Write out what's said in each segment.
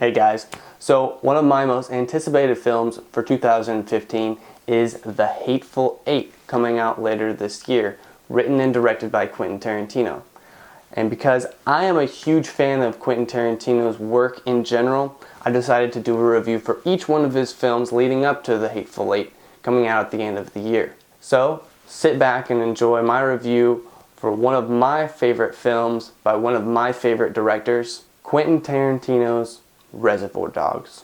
Hey guys, so one of my most anticipated films for 2015 is The Hateful Eight, coming out later this year, written and directed by Quentin Tarantino. And because I am a huge fan of Quentin Tarantino's work in general, I decided to do a review for each one of his films leading up to The Hateful Eight, coming out at the end of the year. So, sit back and enjoy my review for one of my favorite films by one of my favorite directors, Quentin Tarantino's Reservoir Dogs.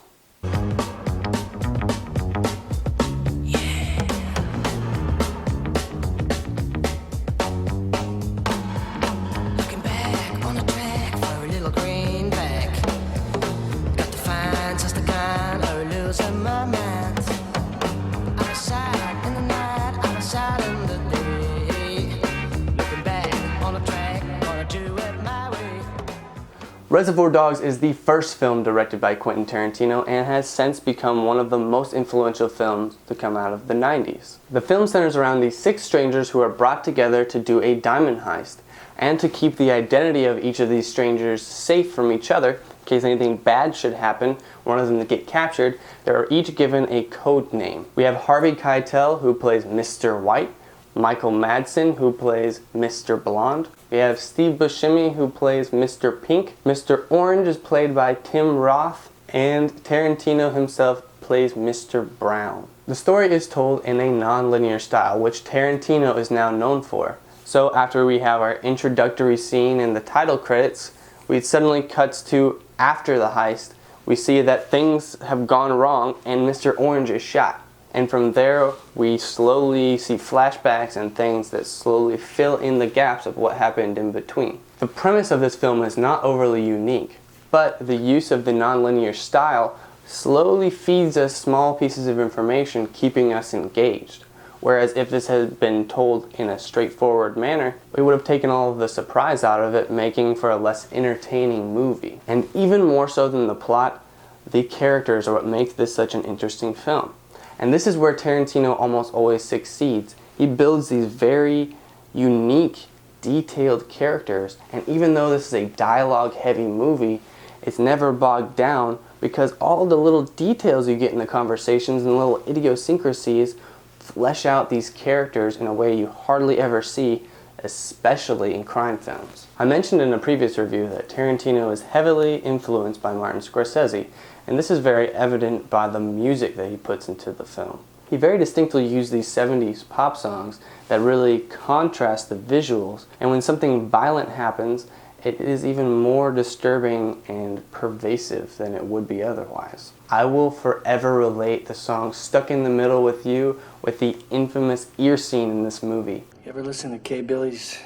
Reservoir Dogs is the first film directed by Quentin Tarantino and has since become one of the most influential films to come out of the 90s. The film centers around these 6 strangers who are brought together to do a diamond heist, and to keep the identity of each of these strangers safe from each other, in case anything bad should happen, one of them to get captured, they are each given a code name. We have Harvey Keitel, who plays Mr. White, Michael Madsen, who plays Mr. Blonde. We have Steve Buscemi, who plays Mr. Pink. Mr. Orange is played by Tim Roth, and Tarantino himself plays Mr. Brown. The story is told in a non-linear style, which Tarantino is now known for. So after we have our introductory scene and the title credits, it suddenly cuts to after the heist. We see that things have gone wrong and Mr. Orange is shot. And from there, we slowly see flashbacks and things that slowly fill in the gaps of what happened in between. The premise of this film is not overly unique, but the use of the non-linear style slowly feeds us small pieces of information, keeping us engaged. Whereas if this had been told in a straightforward manner, we would have taken all of the surprise out of it, making for a less entertaining movie. And even more so than the plot, the characters are what makes this such an interesting film. And this is where Tarantino almost always succeeds. He builds these very unique, detailed characters, and even though this is a dialogue-heavy movie, it's never bogged down because all the little details you get in the conversations and little idiosyncrasies flesh out these characters in a way you hardly ever see, especially in crime films. I mentioned in a previous review that Tarantino is heavily influenced by Martin Scorsese, and this is very evident by the music that he puts into the film. He very distinctly used these 70s pop songs that really contrast the visuals, and when something violent happens, it is even more disturbing and pervasive than it would be otherwise. I will forever relate the song Stuck in the Middle with You with the infamous ear scene in this movie. You ever listen to K. Billy's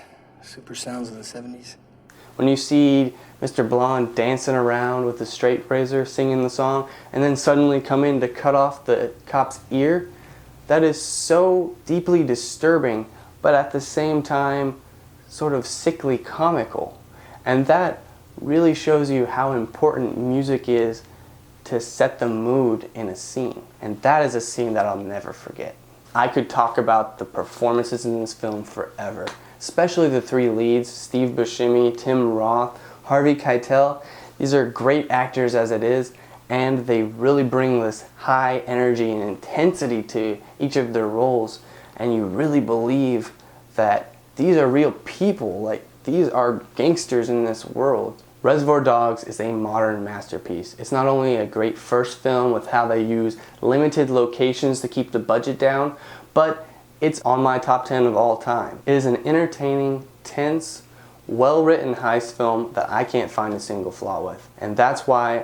Super Sounds of the 70s? When you see Mr. Blonde dancing around with the straight razor singing the song and then suddenly come in to cut off the cop's ear, that is so deeply disturbing, but at the same time sort of sickly comical. And that really shows you how important music is to set the mood in a scene. And that is a scene that I'll never forget. I could talk about the performances in this film forever, especially the 3 leads, Steve Buscemi, Tim Roth, Harvey Keitel. These are great actors as it is, and they really bring this high energy and intensity to each of their roles, and you really believe that these are real people, like these are gangsters in this world. Reservoir Dogs is a modern masterpiece. It's not only a great first film with how they use limited locations to keep the budget down, but it's on my top 10 of all time. It is an entertaining, tense, well-written heist film that I can't find a single flaw with. And that's why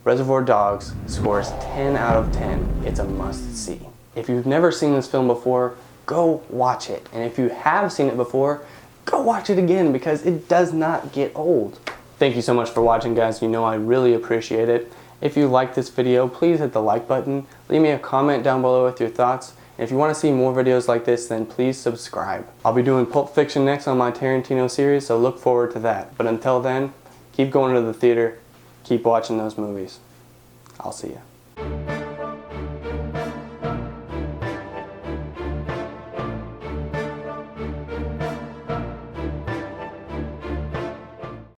Reservoir Dogs scores 10 out of 10. It's a must-see. If you've never seen this film before, go watch it. And if you have seen it before, go watch it again because it does not get old. Thank you so much for watching, guys. You know I really appreciate it. If you liked this video, please hit the like button. Leave me a comment down below with your thoughts. And if you want to see more videos like this, then please subscribe. I'll be doing Pulp Fiction next on my Tarantino series, so look forward to that. But until then, keep going to the theater, keep watching those movies. I'll see you.